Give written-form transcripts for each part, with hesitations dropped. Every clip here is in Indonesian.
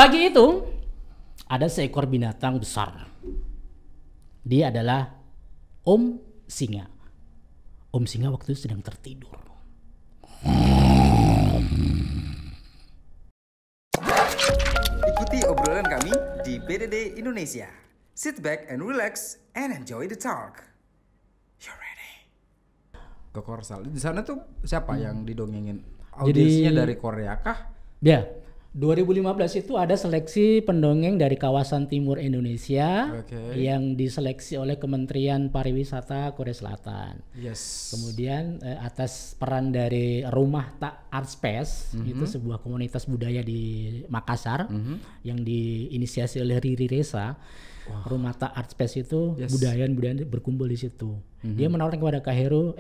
Pagi itu ada seekor binatang besar. Dia adalah Om Singa. Om Singa waktu itu sedang tertidur. Ikuti obrolan kami di BDD Indonesia. Sit back and relax and enjoy the talk. You ready? Ke Korsel. Di sana tuh siapa yang didongengin? Audiensnya dari Korea kah? Ya, 2015 itu ada seleksi pendongeng dari kawasan timur Indonesia yang diseleksi oleh Kementerian Pariwisata Korea Selatan. Yes. Kemudian atas peran dari Rumah Tak Art Space, itu sebuah komunitas budaya di Makassar yang diinisiasi oleh Riri Reza. Rumah Tak Art Space itu budayaan berkumpul di situ. Dia menawarkan kepada Kak Heru,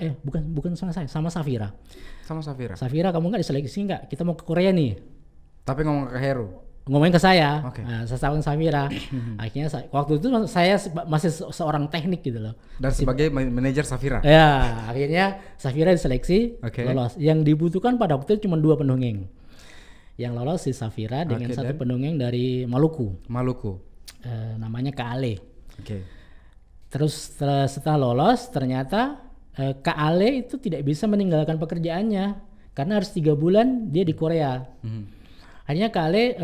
bukan sama saya, sama Safira. Sama Safira. Safira, kamu nggak diseleksi nggak? Kita mau ke Korea nih. Tapi ngomong ke Heru. Ngomongin ke saya. Okay. Nah, saya tahu Safira. Akhirnya waktu itu saya masih seorang teknik gitu loh. Dan sebagai manajer Safira. Ya, akhirnya Safira diseleksi, lolos. Yang dibutuhkan pada waktu itu cuma 2 pendongeng. Yang lolos si Safira dengan satu pendongeng dari Maluku. Namanya Kak Ale. Terus setelah lolos ternyata Kak Ale itu tidak bisa meninggalkan pekerjaannya karena harus 3 bulan dia di Korea. Akhirnya Kak Ale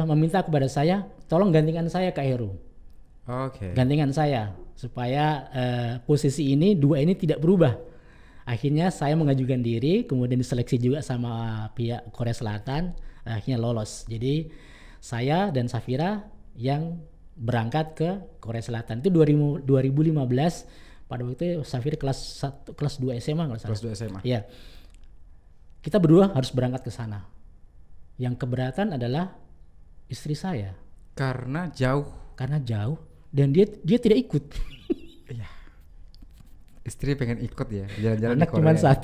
meminta kepada saya, tolong gantikan saya Kak Heru. Gantikan saya supaya posisi ini 2 ini tidak berubah. Akhirnya saya mengajukan diri, kemudian diseleksi juga sama pihak Korea Selatan, akhirnya lolos. Jadi saya dan Safira yang berangkat ke Korea Selatan itu 2015. Pada waktu itu Safira kelas 2 SMA nggak salah. Kelas 2 SMA. Iya. Kita berdua harus berangkat ke sana. Yang keberatan adalah istri saya. Karena jauh Dan dia tidak ikut. Iya. Istri pengen ikut ya, jalan-jalan Anak ke Korea. cuma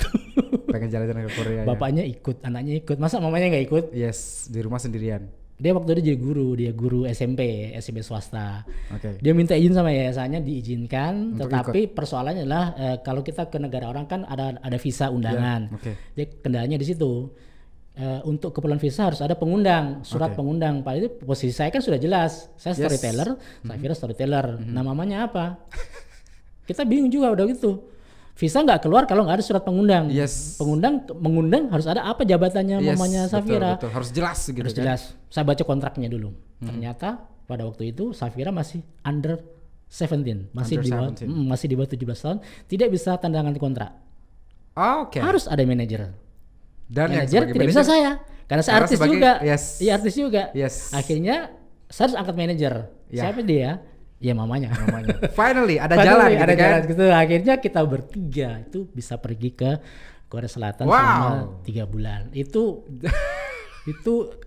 1. Pengen jalan-jalan ke Korea. Bapaknya ikut, anaknya ikut. Masa mamanya nggak ikut? Yes, di rumah sendirian. Dia waktu itu dia guru SMP swasta. Dia minta izin sama yayasannya, diizinkan. Untuk tetapi persoalannya adalah kalau kita ke negara orang kan ada visa undangan. Dia kendalanya di situ. Untuk keperluan visa harus ada pengundang, surat pengundang. Padahal itu posisi saya kan sudah jelas. Saya storyteller, Safira storyteller. Nah, mamanya apa? Kita bingung juga udah gitu. Visa nggak keluar kalau nggak ada surat pengundang. Mengundang harus ada apa jabatannya mamanya Safira. Betul. Harus jelas gitu. Harus jelas. Saya baca kontraknya dulu. Ternyata pada waktu itu Safira masih under 17, masih di bawah 17 tahun, tidak bisa tanda tangan kontrak. Harus ada manajer. Dan manajer tidak bisa saya, karena saya artis juga. Iya, artis juga. Akhirnya saya harus angkat manajer. Siapa dia? Ya mamanya. Finally ada jalan gitu. Akhirnya kita bertiga itu bisa pergi ke Korea Selatan selama 3 bulan. Itu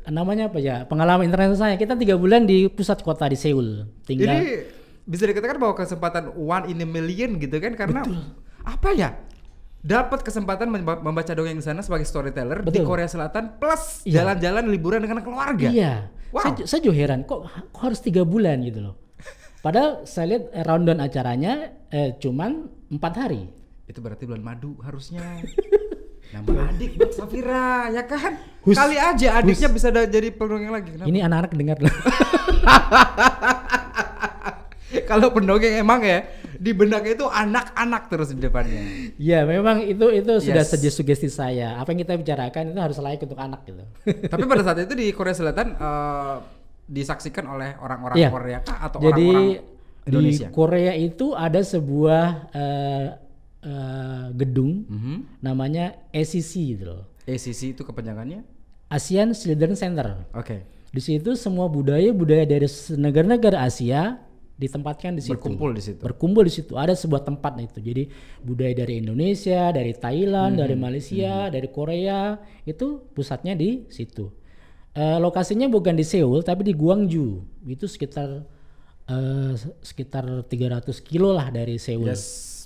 namanya apa ya? Pengalaman internet saya. Kita 3 bulan di pusat kota di Seoul. Tinggal. Ini bisa dikatakan bahwa kesempatan 1 in a million gitu kan, karena apa ya? Dapat kesempatan membaca dongeng di sana sebagai storyteller di Korea Selatan plus jalan-jalan liburan dengan keluarga. Iya. Wow. Saya juga heran kok harus 3 bulan gitu loh. Padahal saya lihat rundown acaranya cuman 4 hari. Itu berarti bulan madu harusnya. Nambah adik buat Safira ya kan? Kali aja adiknya bisa jadi pendongeng lagi. Kenapa? Ini anak-anak dengar loh. Kalau pendongeng emang ya di benaknya itu anak-anak terus di depannya. Ya memang itu sudah sugesti saya. Apa yang kita bicarakan itu harus layak untuk anak gitu. Tapi pada saat itu di Korea Selatan disaksikan oleh orang-orang Korea kah atau jadi, orang-orang Indonesia? Di Korea itu ada sebuah gedung namanya ACC gitu loh. ACC itu kepanjangannya? Asian Children Center. Di situ semua budaya dari negara-negara Asia ditempatkan di situ. Berkumpul di situ. Ada sebuah tempat itu. Jadi budaya dari Indonesia, dari Thailand, dari Malaysia, dari Korea itu pusatnya di situ. Lokasinya bukan di Seoul tapi di Gwangju. Itu sekitar 300 kilo lah dari Seoul.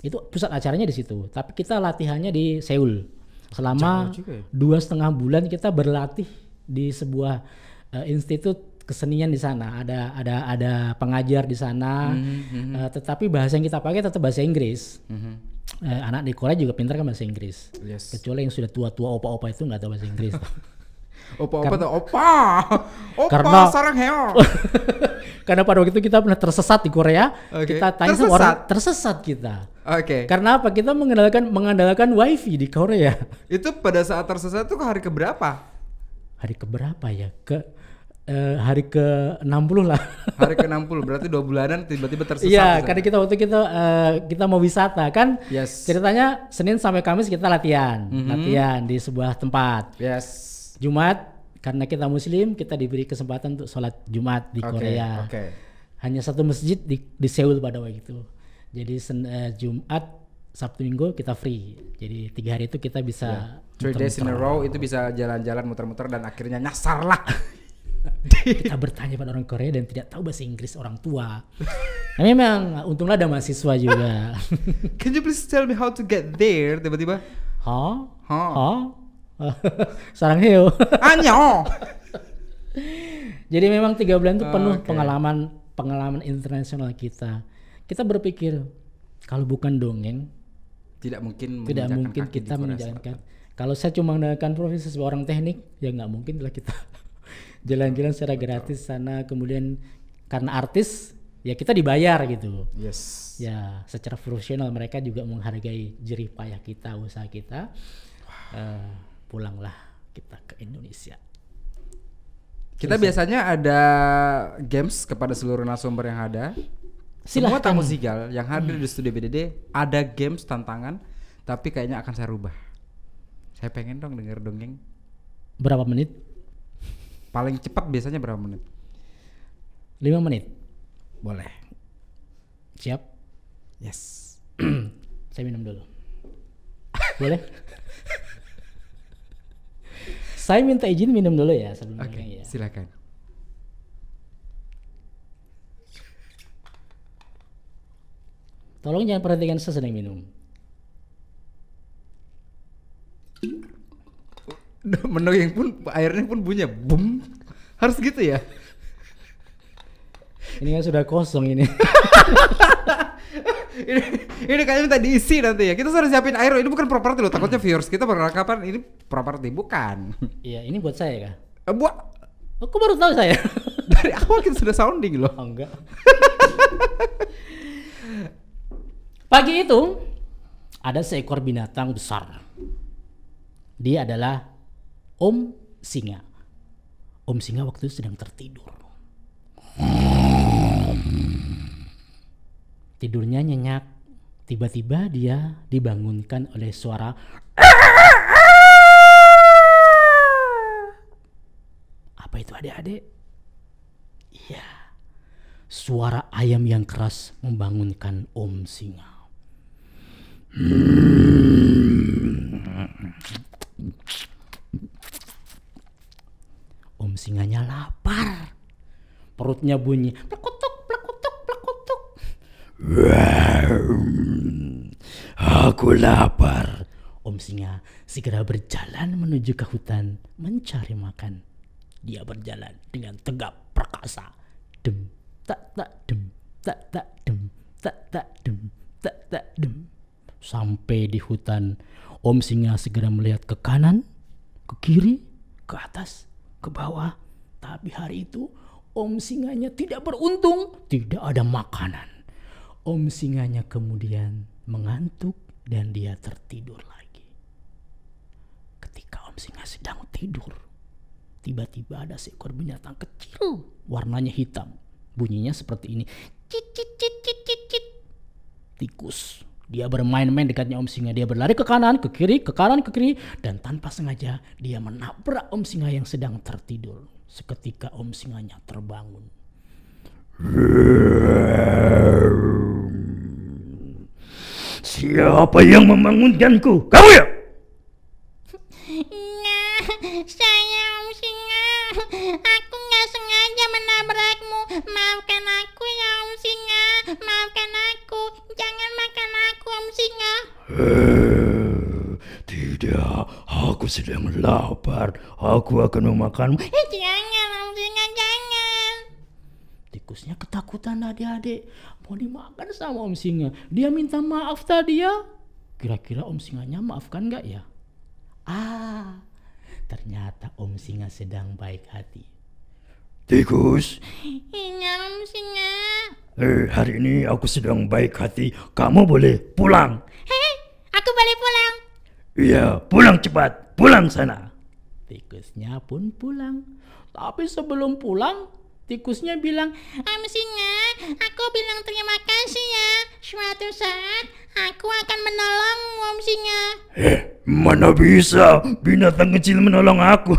Itu pusat acaranya di situ. Tapi kita latihannya di Seoul. Selama 2,5 bulan kita berlatih di sebuah institut kesenian di sana. Ada pengajar di sana. Tetapi bahasa yang kita pakai tetap bahasa Inggris. Anak di Korea juga pintar kan bahasa Inggris. Kecuali yang sudah tua-tua opa-opa itu nggak tahu bahasa Inggris. Opa tuh opa karena sarang heo. Karena pada waktu itu kita pernah tersesat di Korea. Kita tanya sama orang tersesat kita. Karena apa? Kita mengandalkan wifi di Korea. Itu pada saat tersesat tuh hari keberapa? Hari keberapa ya? Hari ke-60 lah. Hari ke-60 berarti 2 bulanan tiba-tiba tersesat. Iya, karena kita mau wisata kan. Ceritanya Senin sampai Kamis kita latihan di sebuah tempat. Jumat karena kita Muslim kita diberi kesempatan untuk sholat Jumat di Korea. Hanya satu masjid di Seoul pada waktu itu. Jadi Jumat, Sabtu, Minggu kita free. Jadi 3 hari itu kita bisa 3 days in a row itu bisa jalan-jalan muter-muter dan akhirnya nyasar lah. Kita bertanya pada orang Korea dan tidak tahu bahasa Inggris orang tua. Nah, memang untunglah ada mahasiswa juga. Can you please tell me how to get there? Tiba-tiba sarang heo. Anyo. Jadi memang 3 bulan itu penuh pengalaman internasional kita. Kita berpikir kalau bukan dongeng tidak mungkin kita menjalankan. Kalau saya cuma menggunakan profesi sebagai orang teknik ya nggak mungkin lah kita jalan-jalan secara gratis sana. Kemudian karena artis ya kita dibayar gitu. Ya secara profesional mereka juga menghargai jerih payah kita, usaha kita. Pulanglah kita ke Indonesia. Kita biasanya ada games kepada seluruh narasumber yang ada. Silahkan. Semua tamu Sigal yang hadir di studio BDD ada games tantangan, tapi kayaknya akan saya rubah. Saya pengen dong denger dongeng. Berapa menit? Paling cepat biasanya berapa menit? 5 menit. Boleh. Siap? Yes. Saya minum dulu. Boleh? Saya minta izin minum dulu ya sebelum ya. Silakan. Tolong jangan perhatikan saya sedang minum. Mendongeng pun airnya pun bunyinya bum. Harus gitu ya. Ini kan sudah kosong ini. ini kayaknya minta diisi nanti ya. Kita sudah siapin air. Ini bukan properti loh. Takutnya viewers kita beranggapan ini properti, bukan. Iya, ini buat saya kah? Buat. Aku baru tahu saya. Dari awal kita sudah sounding loh. Oh, enggak. Pagi itu ada seekor binatang besar. Dia adalah Om Singa. Om Singa waktu itu sedang tertidur. Tidurnya nyenyak. Tiba-tiba dia dibangunkan oleh suara. Apa itu adik-adik? Iya. Suara ayam yang keras membangunkan Om Singa. Om Singanya lapar. Perutnya bunyi plekutuk plekutuk plekutuk. Aku lapar. Om Singa segera berjalan menuju ke hutan mencari makan. Dia berjalan dengan tegap perkasa. Dem tak tak dem tak tak dem tak tak dem tak tak dem. Sampai di hutan, Om Singa segera melihat ke kanan, ke kiri, ke atas, ke bawah. Tapi hari itu Om Singanya tidak beruntung, tidak ada makanan. Om Singanya kemudian mengantuk dan dia tertidur lagi. Ketika Om Singa sedang tidur, tiba-tiba ada seekor binatang kecil, warnanya hitam. Bunyinya seperti ini. Cit cit cit cit cit cit. Tikus. Dia bermain-main dekatnya Om Singa. Dia berlari ke kanan, ke kiri, ke kanan, ke kiri. Dan tanpa sengaja dia menabrak Om Singa yang sedang tertidur. Seketika Om Singanya terbangun. Siapa yang membangunkanku? Kamu ya? Nah, saya Om Singa. Aku nggak sengaja menabrakmu. Maafkan aku ya Om Singa. Maafkan aku. Jangan makan aku Om Singa. Tidak, aku sedang lapar. Aku akan memakanmu. Jangan Om Singa, jangan. Tikusnya ketakutan adik-adik. Mau dimakan sama Om Singa. Dia minta maaf tadi ya. Kira-kira Om Singanya maafkan gak ya? Ternyata Om Singa sedang baik hati. Tikus. Iya Om Singa. Hari ini aku sedang baik hati. Kamu boleh pulang. Hei, aku boleh pulang. Iya, pulang cepat. Pulang sana. Tikusnya pun pulang. Tapi sebelum pulang, tikusnya bilang, Om Singa, aku bilang terima kasih ya. Suatu saat aku akan menolongmu Om Singa. Mana bisa binatang kecil menolong aku.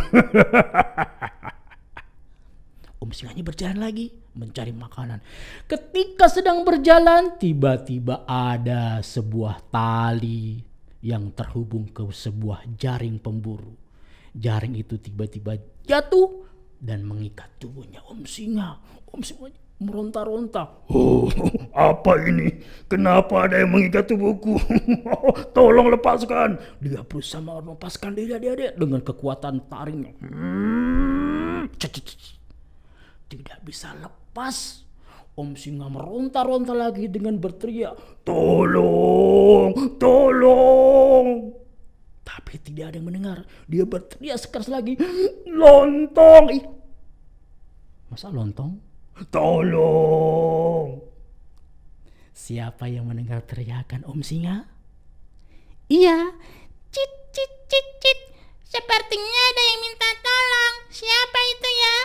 Om Singanya berjalan lagi mencari makanan. Ketika sedang berjalan, tiba-tiba ada sebuah tali yang terhubung ke sebuah jaring pemburu. Jaring itu tiba-tiba jatuh dan mengikat tubuhnya Om Singa. Om Singa meronta-ronta. Oh, apa ini? Kenapa ada yang mengikat tubuhku? Tolong lepaskan. Dia berusaha melepaskan diri adik-adik dengan kekuatan taringnya. Tidak bisa lepas. Om Singa meronta-ronta lagi dengan berteriak, tolong, tolong. Tapi tidak ada yang mendengar. Dia berteriak sekeras lagi, lontong. Masa lontong? Tolong. Siapa yang mendengar teriakan Om Singa? Iya, cit cit cit cit. Sepertinya ada yang minta tolong. Siapa itu ya?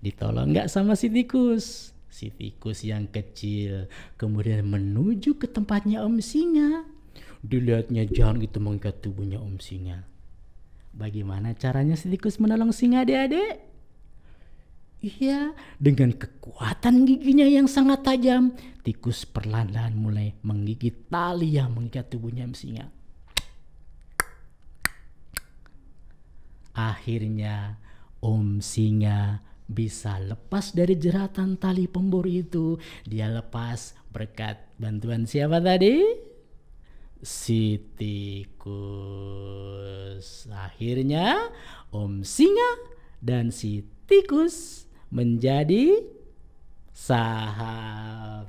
Ditolong nggak sama si tikus? Si tikus yang kecil kemudian menuju ke tempatnya Om Singa. Dilihatnya jaring itu mengikat tubuhnya Om Singa. Bagaimana caranya si tikus menolong singa adik-adik? Iya, dengan kekuatan giginya yang sangat tajam, tikus perlahan-lahan mulai menggigit tali yang mengikat tubuhnya Om Singa. Akhirnya Om Singa bisa lepas dari jeratan tali pemburu itu. Dia lepas berkat bantuan siapa tadi? Si tikus. Akhirnya Om Singa dan si tikus menjadi sahabat.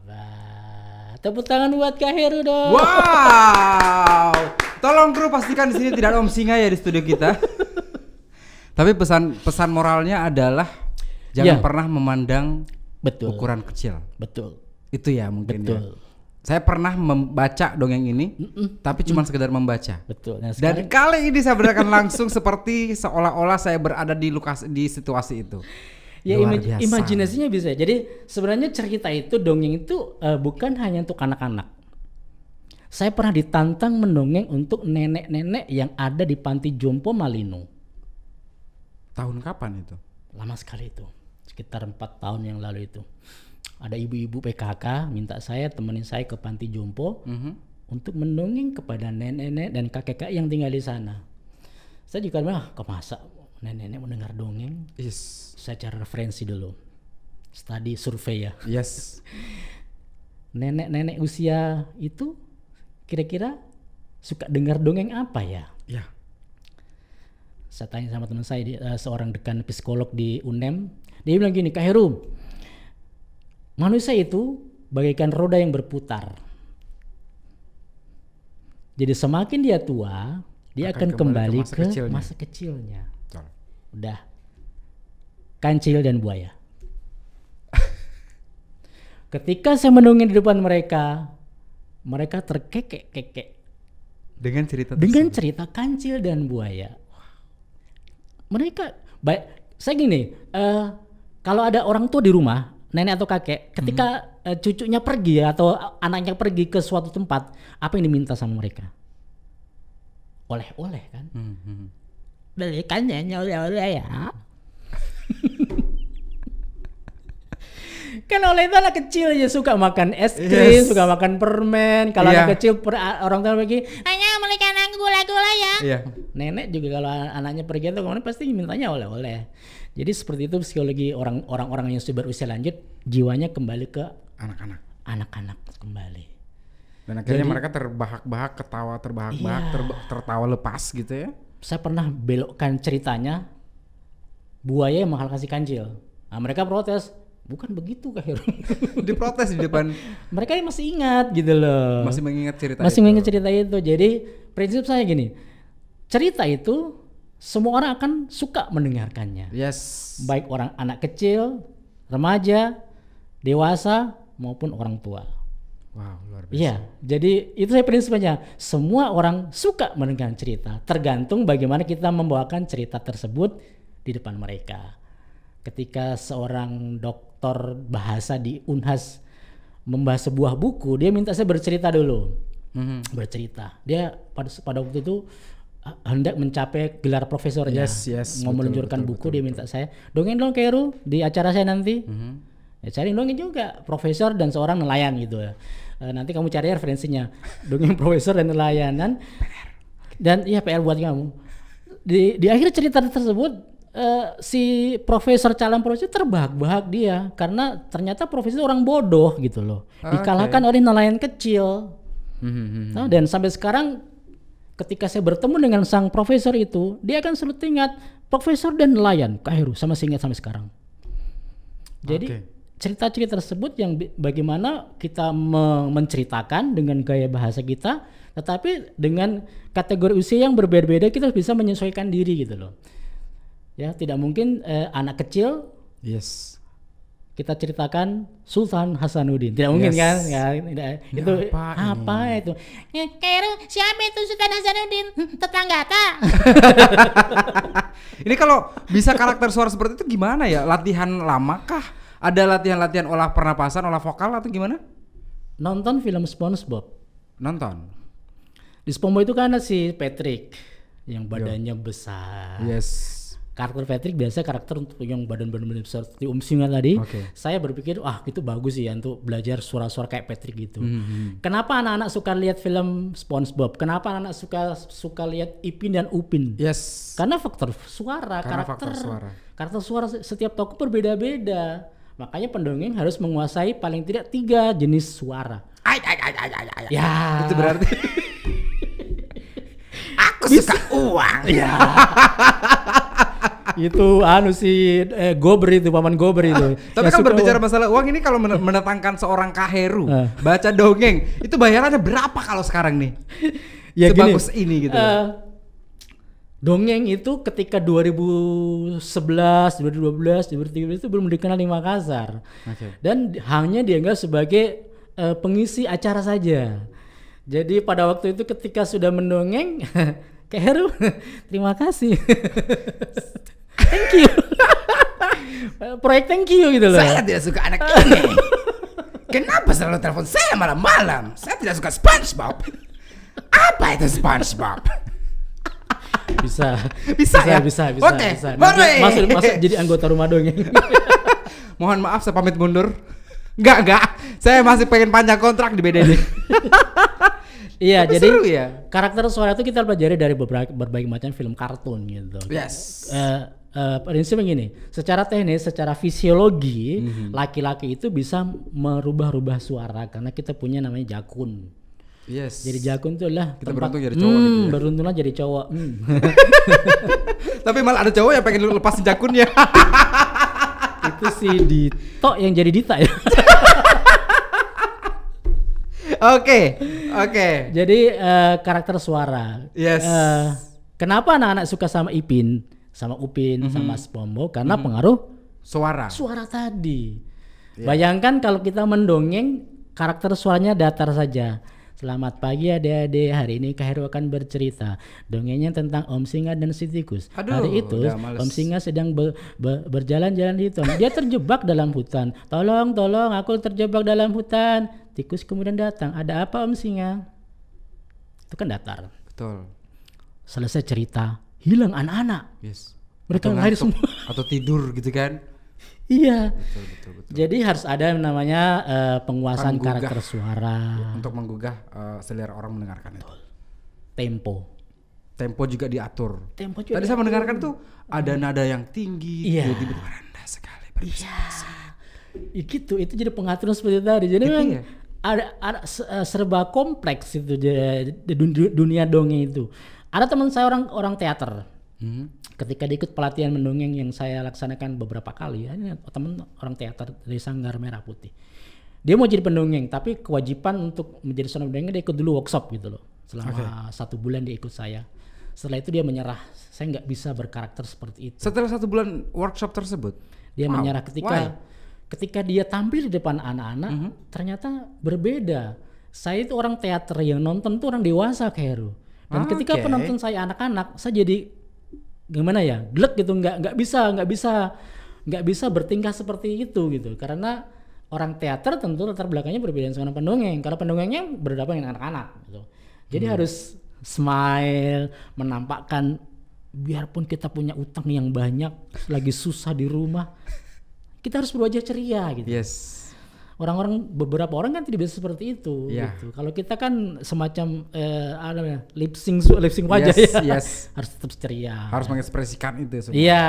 Tepuk tangan buat Kak Heru dong. Wow. Tolong kru pastikan di sini tidak ada Om Singa ya di studio kita. Tapi pesan moralnya adalah jangan pernah memandang ukuran kecil. Betul. Itu ya mungkin. Betul. Ya. Saya pernah membaca dongeng ini, tapi cuma sekedar membaca. Betul. Nah, dan kali ini saya berikan langsung seperti seolah-olah saya berada di situasi itu. Ya imajinasinya bisa. Jadi sebenarnya cerita itu, dongeng itu bukan hanya untuk anak-anak. Saya pernah ditantang mendongeng untuk nenek-nenek yang ada di panti jompo Malino. Tahun kapan itu? Lama sekali itu, sekitar 4 tahun yang lalu itu. Ada ibu-ibu PKK minta saya temenin saya ke panti jompo untuk mendongeng kepada nenek-nenek dan kakek-kakek yang tinggal di sana. Saya juga bilang, kemasa nenek-nenek mendengar dongeng? Yes. Saya cari referensi dulu, study survei ya. Yes. Nenek-nenek usia itu kira-kira suka dengar dongeng apa ya? Ya. Saya tanya sama teman saya, seorang dekan psikolog di UNEM. Dia bilang gini, Kak Heru, manusia itu bagaikan roda yang berputar. Jadi semakin dia tua, dia akan kembali ke masa kecilnya. Udah. Kancil dan buaya. Ketika saya mendongeng di depan mereka, mereka terkekek-kekek. Dengan cerita kancil dan buaya. Mereka, saya gini, kalau ada orang tua di rumah, nenek atau kakek, ketika cucunya pergi atau anaknya pergi ke suatu tempat, apa yang diminta sama mereka? Oleh-oleh kan? Belikan oleh-oleh ya. Kan oleh itu anak kecil ya suka makan es krim, suka makan permen. Kalau anak kecil orang tua pergi, hanya belikan aku gula-gula ya. Nenek juga kalau anaknya pergi itu kemana pasti mintanya oleh-oleh. Jadi seperti itu psikologi orang-orang yang sudah berusia lanjut, jiwanya kembali ke anak-anak kembali. Dan akhirnya mereka terbahak-bahak, ketawa tertawa lepas gitu ya. Saya pernah belokkan ceritanya, buaya yang bakal kasih kancil. Nah, mereka protes, bukan begitu Kak Heru. Diprotes di depan. Mereka masih ingat gitu loh. Masih mengingat cerita itu. Jadi prinsip saya gini, cerita itu semua orang akan suka mendengarkannya. Yes. Baik orang anak kecil, remaja, dewasa maupun orang tua. Wow, luar biasa. Iya, jadi itu saya prinsipnya. Semua orang suka mendengar cerita, tergantung bagaimana kita membawakan cerita tersebut di depan mereka. Ketika seorang dokter bahasa di Unhas membahas sebuah buku, dia minta saya bercerita dulu. Bercerita. Dia pada waktu itu hendak mencapai gelar profesornya, mau meluncurkan buku, dia minta saya dongeng dong Khairul di acara saya nanti. Ya cari dongeng juga profesor dan seorang nelayan gitu ya. Nanti kamu cari referensinya dongeng profesor dan nelayanan dan ya PR buat kamu. Di akhir cerita tersebut si calon profesor terbahak-bahak dia karena ternyata profesor orang bodoh gitu loh, dikalahkan oleh nelayan kecil. Nah, dan sampai sekarang ketika saya bertemu dengan sang profesor itu, dia akan selalu ingat profesor dan nelayan Khairul, sama saya ingat sampai sekarang. Jadi cerita-cerita tersebut yang bagaimana kita menceritakan dengan gaya bahasa kita, tetapi dengan kategori usia yang berbeda-beda kita bisa menyesuaikan diri gitu loh. Ya, tidak mungkin anak kecil kita ceritakan Sultan Hasanuddin, tidak mungkin kan? Ya, itu apa itu? Khairul, siapa itu Sultan Hasanuddin? Tetangga ta? Ini kalau bisa karakter suara seperti itu gimana ya? Latihan lama kah? Ada latihan-latihan olah pernapasan, olah vokal atau gimana? Nonton film SpongeBob. Nonton. Di SpongeBob itu kan ada si Patrick yang badannya besar. Karakter Patrick biasa karakter untuk yang badan besar seperti Singa tadi. Saya berpikir itu bagus sih ya untuk belajar suara-suara kayak Patrick gitu. Kenapa anak-anak suka lihat film SpongeBob? Kenapa anak-anak suka lihat Ipin dan Upin? Karena faktor suara, karakter suara setiap tokoh berbeda-beda. Makanya pendongeng harus menguasai paling tidak 3 jenis suara. Ya. Itu berarti aku suka uang. Ya. Itu si Gober itu, paman Gober itu. Tapi kan berbicara masalah uang ini, kalau mendatangkan seorang Khairul baca dongeng, itu bayarannya berapa kalau sekarang nih? Ya sebagus ini gitu. Dongeng itu ketika 2011, 2012, 2013 itu belum dikenal di Makassar. Dan hanya dianggap sebagai pengisi acara saja. Jadi pada waktu itu ketika sudah mendongeng, Khairul, terima kasih. Thank you. Proyek thank you gitu loh. Saya tidak suka anak ini. Kenapa selalu telepon saya malam-malam? Saya tidak suka SpongeBob. Apa itu SpongeBob? Bisa ya? Bisa. Oke, masuk jadi anggota rumah dongeng. Mohon maaf, saya pamit mundur. Enggak. Saya masih pengen panjang kontrak di BDD. Iya, jadi karakter suara itu kita pelajari dari berbagai macam film kartun gitu. Prinsipnya gini, secara teknis, secara fisiologi, laki-laki itu bisa merubah-rubah suara karena kita punya namanya jakun. Jadi jakun itu adalah kita beruntung jadi cowok gitu ya. Beruntunglah jadi cowok. Tapi malah ada cowok yang pengen lepasin jakunnya. Itu si Dito yang jadi Dita ya. Oke. Jadi karakter suara. Kenapa anak-anak suka sama Ipin, sama Upin, sama SpongeBob? Karena pengaruh suara tadi. Bayangkan kalau kita mendongeng, karakter suaranya datar saja. Selamat pagi adik-adik, hari ini Khairul akan bercerita. Dongengnya tentang Om Singa dan si tikus. Hari itu Om Singa sedang berjalan-jalan di hutan. Dia terjebak dalam hutan. Tolong, aku terjebak dalam hutan. Tikus kemudian datang. Ada apa Om Singa? Itu kan datar. Betul. Selesai cerita, hilang anak-anak. Mereka lahir semua. Atau tidur gitu kan. Iya. Betul. Jadi harus ada yang namanya penguasaan karakter suara untuk menggugah selera orang mendengarkan itu. Tempo juga diatur. Tadi saya mendengarkan tuh ada nada yang tinggi, tiba-tiba rendah sekali. Gitu, itu jadi pengaturan seperti tadi. Jadi memang ada serba kompleks itu dunia dongeng itu. Ada teman saya orang teater. Ketika dia ikut pelatihan mendongeng yang saya laksanakan beberapa kali, ini teman orang teater dari Sanggar Merah Putih. Dia mau jadi pendongeng, tapi kewajiban untuk menjadi seorang pendongeng dia ikut dulu workshop gitu loh. Selama 1 bulan dia ikut saya. Setelah itu dia menyerah. Saya nggak bisa berkarakter seperti itu. Setelah 1 bulan workshop tersebut, dia menyerah ketika dia tampil di depan anak-anak, ternyata berbeda. Saya itu orang teater, yang nonton tuh orang dewasa kayak Heru. Dan ketika penonton saya anak-anak, saya jadi gimana ya, glek gitu, nggak bisa bertingkah seperti itu gitu. Karena orang teater tentu latar belakangnya berbeda dengan pendongeng. Karena pendongengnya berhadapan dengan anak-anak gitu. Jadi harus smile, menampakkan biarpun kita punya utang yang banyak, lagi susah di rumah, kita harus berwajah ceria gitu. Yes. Beberapa orang kan tidak bisa seperti itu. Gitu. Kalau kita kan semacam lip sync wajah harus tetap ceria. Harus mengekspresikan itu semua. Iya.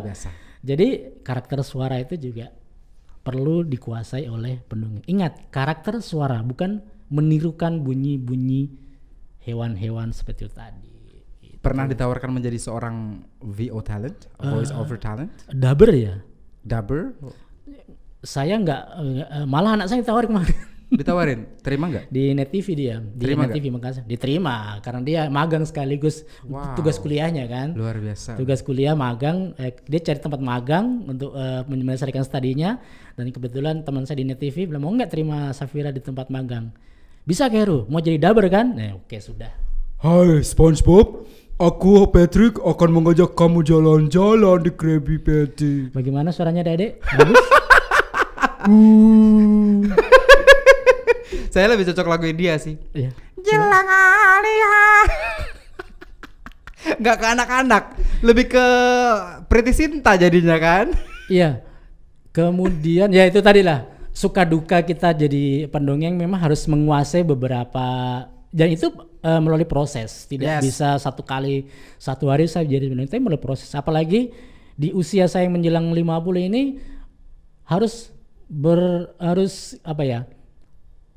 Biasa. Jadi karakter suara itu juga perlu dikuasai oleh pendongeng. Ingat, karakter suara bukan menirukan bunyi-bunyi hewan-hewan seperti itu tadi. Pernah ditawarkan menjadi seorang VO talent, voice over talent? Dubber ya? Dubber? Saya nggak, malah anak saya ditawarin kemarin. Ditawarin? Terima nggak? Di Net TV dia, di Net TV Makassar. Diterima, karena dia magang sekaligus tugas kuliahnya kan. Luar biasa. Tugas kuliah magang, dia cari tempat magang untuk menyelesaikan studinya. Dan kebetulan teman saya di Net TV bilang, mau nggak terima Safira di tempat magang? Bisa Heru, mau jadi dubber kan? Oke, sudah. Hai SpongeBob, aku Patrick akan mengajak kamu jalan-jalan di Krabby Patty. Bagaimana suaranya Dede? Bagus? Saya lebih cocok lagu India sih. Iya. Jelang Alia. Nggak ke anak-anak, lebih ke Pretty Sinta jadinya kan? Iya. Kemudian ya itu tadi lah, suka duka kita jadi pendongeng memang harus menguasai beberapa, dan itu melalui proses, tidak bisa satu hari saya jadi pendongeng, tapi melalui proses. Apalagi di usia saya yang menjelang 50 ini harus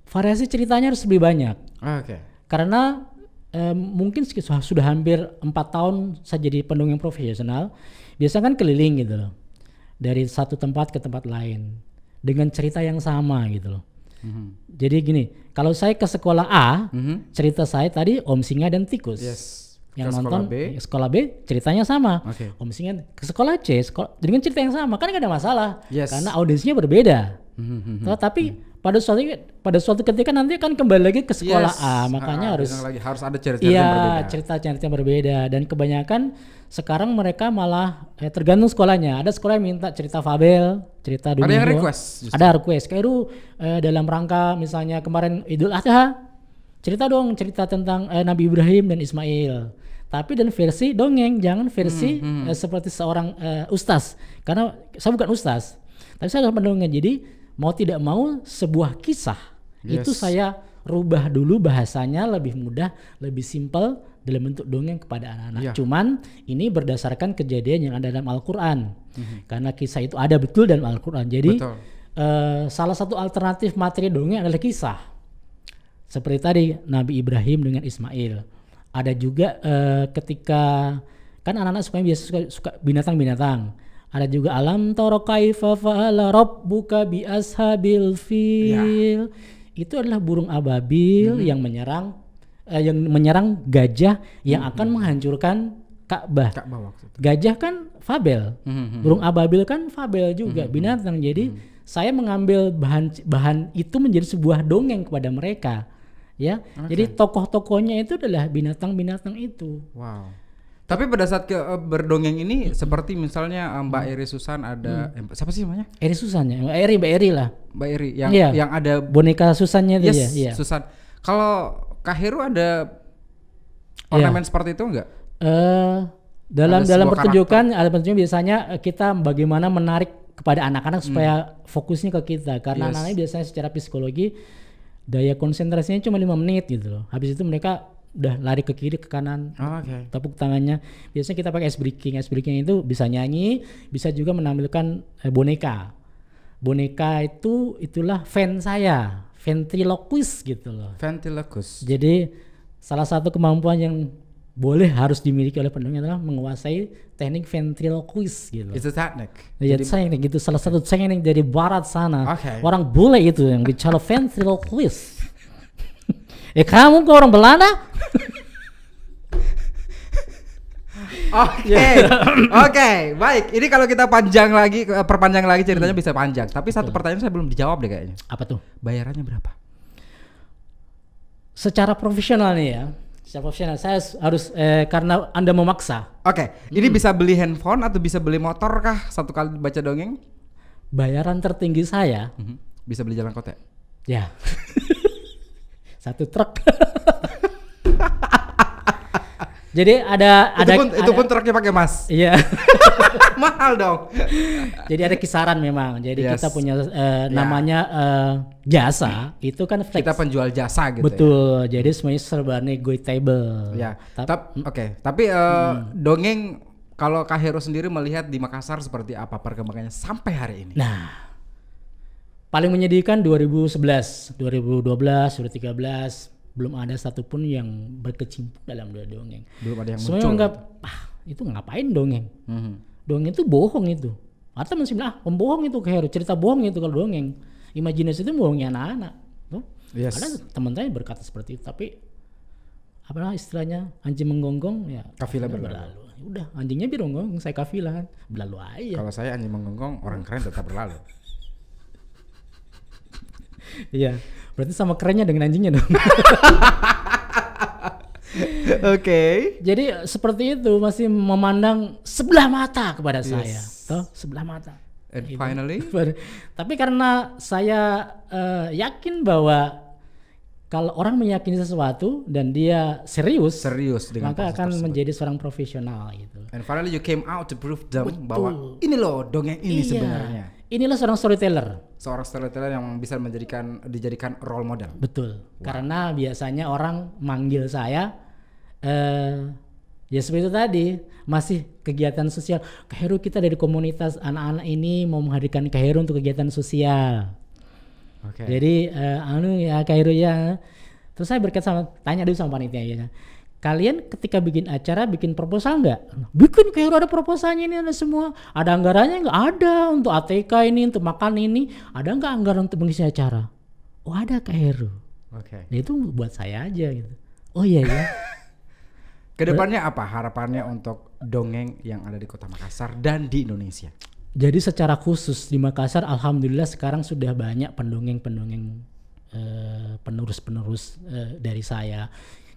variasi ceritanya harus lebih banyak. Karena mungkin sudah hampir 4 tahun saya jadi pendongeng profesional, biasanya kan keliling gitu loh, dari satu tempat ke tempat lain dengan cerita yang sama gitu loh. Jadi gini, kalau saya ke sekolah A, cerita saya tadi Om Singa dan Tikus. Yang ke nonton sekolah B ceritanya sama. Om Singa ke sekolah C, dengan cerita yang sama, kan gak ada masalah. Karena audiensnya berbeda. Tapi pada suatu ketika nanti kan kembali lagi ke sekolah A, makanya harus ada cerita yang berbeda. Cerita yang berbeda. Dan kebanyakan sekarang mereka malah tergantung sekolahnya. Ada sekolah yang minta cerita fabel, cerita dunia. Ada yang request. Ada request. Kayak dalam rangka misalnya kemarin Idul Adha, cerita tentang Nabi Ibrahim dan Ismail. Tapi dan versi dongeng, jangan versi seperti seorang ustaz. Karena saya bukan ustaz, tapi saya adalah pendongeng. Jadi mau tidak mau sebuah kisah itu saya rubah dulu bahasanya lebih mudah, lebih simpel dalam bentuk dongeng kepada anak-anak. Cuman ini berdasarkan kejadian yang ada dalam Al-Quran. Karena kisah itu ada betul dalam Al-Quran. Jadi salah satu alternatif materi dongeng adalah kisah. Seperti tadi Nabi Ibrahim dengan Ismail. Ada juga ketika kan anak-anak suka binatang-binatang. Ada juga alam tara kaifa fa'ala rabbuka bi ashabil fil. Itu adalah burung ababil yang menyerang gajah yang akan menghancurkan Ka'bah. Gajah kan fabel. Burung ababil kan fabel juga, binatang. Jadi saya mengambil bahan itu menjadi sebuah dongeng kepada mereka. Ya. Jadi tokoh-tokohnya itu adalah binatang-binatang itu. Tapi pada saat berdongeng ini seperti misalnya Mbak Eri Susan ada siapa sih namanya? Eri Susan ya, Mbak Eri lah. Mbak Eri yang ada boneka Susannya itu ya. Susan. Kalau Kak Heru ada ornamen seperti itu enggak? Dalam pertunjukan biasanya kita bagaimana menarik kepada anak-anak supaya fokusnya ke kita, karena anak-anak biasanya secara psikologi daya konsentrasinya cuma 5 menit gitu loh. Habis itu mereka udah lari ke kiri ke kanan, tepuk tangannya. Biasanya kita pakai ice breaking. Ice breaking itu bisa nyanyi, bisa juga menampilkan boneka. Boneka itulah fan saya, ventriloquist gitu loh. Ventriloquist. Jadi salah satu kemampuan yang harus dimiliki oleh pendongeng adalah menguasai teknik ventriloquist gitu. Itu teknik. Ya, teknik itu salah satu teknik dari barat sana. Orang bule itu yang bicara ventriloquist. Kamu ke orang Belanda? Oke, baik. Ini kalau kita perpanjang lagi ceritanya bisa panjang. Tapi satu pertanyaan saya belum dijawab deh kayaknya. Apa tuh? Bayarannya berapa? Secara profesional nih ya. Secara profesional saya harus karena Anda memaksa. Oke, ini bisa beli handphone atau bisa beli motor kah satu kali baca dongeng? Bayaran tertinggi saya bisa beli jalan kota. Ya. 1 truk. Jadi itu pun truknya pakai emas. Iya. Mahal dong. Jadi ada kisaran memang. Jadi kita punya namanya jasa itu kan flex. Kita penjual jasa gitu. Betul. Jadi semuanya serba negotiable. Ya. Tapi dongeng kalau Kak Heru sendiri melihat di Makassar seperti apa perkembangannya sampai hari ini? Nah, paling menyedihkan 2011, 2012, 2013 belum ada satupun yang berkecimpung dalam dongeng. Belum ada yang muncul. Semuanya anggap itu ngapain dongeng? Dongeng itu bohong itu. Atau masih bilang pembohong itu Kak Heru, cerita bohong itu kalau dongeng. Imajinasi itu bohongnya anak-anak. Yes. Ada teman saya berkata seperti itu, tapi apa istilahnya anjing menggonggong ya kafilah berlalu. Udah anjingnya biar gonggong, saya kafilah kan berlalu aja. Kalau saya anjing menggonggong, orang keren tetap berlalu. Iya, berarti sama kerennya dengan anjingnya dong. Oke. Jadi seperti itu masih memandang sebelah mata kepada saya, toh sebelah mata. And finally. Tapi karena saya yakin bahwa kalau orang meyakini sesuatu dan dia serius dengan maka akan menjadi seorang profesional gitu. And finally you came out to prove them bahwa ini loh dongeng ini sebenarnya. Inilah seorang storyteller. Seorang storyteller yang bisa dijadikan role model. Betul. Wow. Karena biasanya orang manggil saya ya seperti itu tadi, masih kegiatan sosial. Kak Heru, kita dari komunitas anak-anak ini mau menghadirkan Kak Heru untuk kegiatan sosial. Okay. Jadi Kak Heru ya. Terus saya tanya dulu sama panitia ya. Kalian ketika bikin acara bikin proposal nggak? Bikin, Kak Heru, ada proposalnya ini, ada semua. Ada anggarannya nggak? Ada untuk ATK ini, untuk makan ini. Ada nggak anggaran untuk mengisi acara? Oh ada Kak Heru. Oke. Nah, itu buat saya aja gitu. Oh iya ya. Kedepannya apa harapannya untuk dongeng yang ada di Kota Makassar dan di Indonesia? Jadi secara khusus di Makassar, alhamdulillah sekarang sudah banyak pendongeng-pendongeng penerus-penerus dari saya.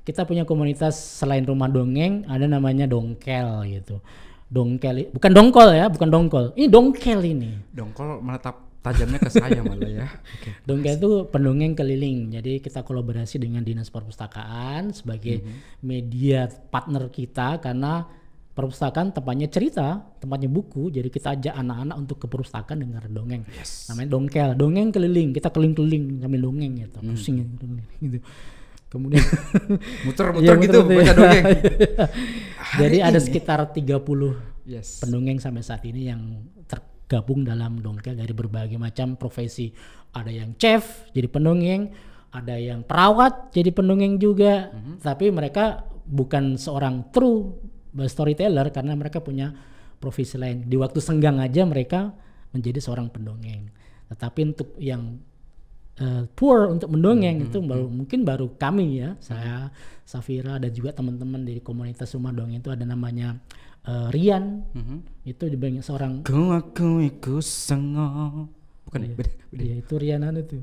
Kita punya komunitas selain rumah dongeng, ada namanya dongkel gitu. Dongkel, bukan dongkol ya, bukan dongkol. Ini dongkel ini. Dongkol menetap tajamnya ke saya malah ya. Okay. Dongkel itu pendongeng keliling. Jadi kita kolaborasi dengan Dinas Perpustakaan sebagai media partner kita karena perpustakaan tempatnya cerita, tempatnya buku. Jadi kita ajak anak-anak untuk ke perpustakaan dengar dongeng. Yes. Namanya dongkel, dongeng keliling. Kita keliling-keliling sambil dongeng gitu, pusing gitu. Kemudian muter-muter gitu baca dongeng. Jadi ada sekitar 30 pendongeng sampai saat ini yang tergabung dalam dongkel dari berbagai macam profesi. Ada yang chef jadi pendongeng, ada yang perawat jadi pendongeng juga. Tapi mereka bukan seorang true storyteller karena mereka punya profesi lain. Di waktu senggang aja mereka menjadi seorang pendongeng. Tetapi untuk yang tour untuk mendongeng itu mungkin baru kami ya, saya, Safira dan juga teman-teman dari komunitas rumah dongeng itu ada namanya Rian. Itu dibangun seorang aku ikut sengok. Bukan beda. Dia itu Rianan itu.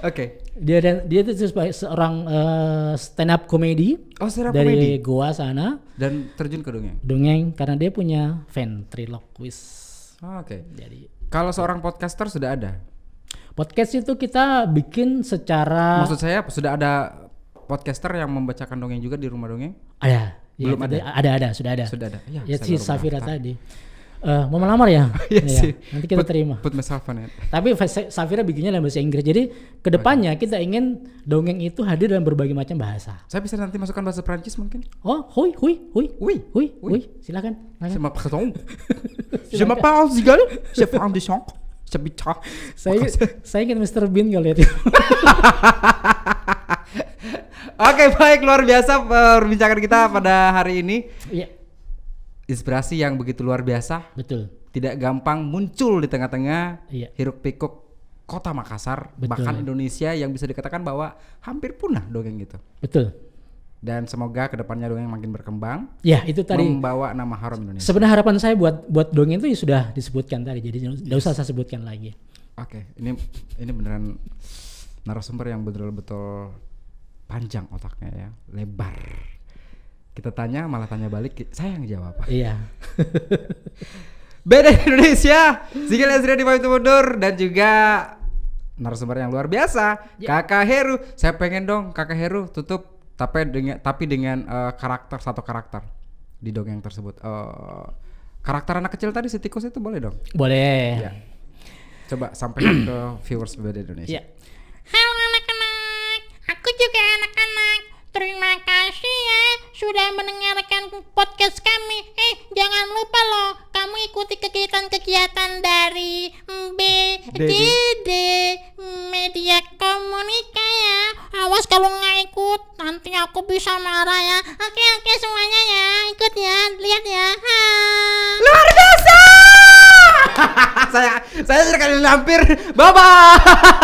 Oke. Dia itu seorang stand up comedy dari Goa sana dan terjun ke dongeng. Dongeng karena dia punya ventriloquist. Oke. Jadi kalau seorang podcaster sudah ada. Podcast itu kita bikin secara. Maksud saya sudah ada podcaster yang membacakan dongeng juga di rumah dongeng? Ada. Belum ada. Sudah ada. Ya si Safira tadi. Mau melamar ya? Yes, nanti kita terima. Put myself on it. Tapi Safira bikinnya dalam bahasa Inggris. Jadi kedepannya kita ingin dongeng itu hadir dalam berbagai macam bahasa. Saya bisa nanti masukkan bahasa Prancis mungkin? Oh, hui. Silakan. Je m'appelle Zigal. Je parle du chant. Saya ingin Mr. Bean kali ya. Oke, baik, luar biasa perbincangan kita pada hari ini. Iya. Inspirasi yang begitu luar biasa. Betul. Tidak gampang muncul di tengah-tengah hiruk pikuk Kota Makassar, bahkan Indonesia yang bisa dikatakan bahwa hampir punah dongeng gitu. Betul. Dan semoga kedepannya dongeng makin berkembang. Ya itu tadi. Membawa nama harum Indonesia. Sebenarnya harapan saya buat dongeng itu sudah disebutkan tadi, jadi nggak usah saya sebutkan lagi. Oke, ini beneran narasumber yang betul-betul panjang otaknya ya, lebar. Kita tanya malah tanya balik, saya yang jawab. Iya. BDD Indonesia, Zigel Ezriadi pamit mundur dan juga narasumber yang luar biasa, Kakak Heru. Saya pengen dong Kakak Heru tutup tapi dengan satu karakter di dongeng tersebut. Karakter anak kecil tadi si tikus itu boleh dong? Boleh. Ya. Coba sampaikan ke viewers BDD Indonesia. Ya. Halo anak-anak, aku juga anak-anak. Terima kasih ya sudah mendengarkan podcast kami. Jangan lupa loh, kamu ikuti kegiatan-kegiatan dari BDD Media Komunika ya. Awas kalau nggak ikut, nanti aku bisa marah ya. Oke semuanya ya, ikut ya, lihat ya. Luar biasa. saya sekali hampir. Bye bye.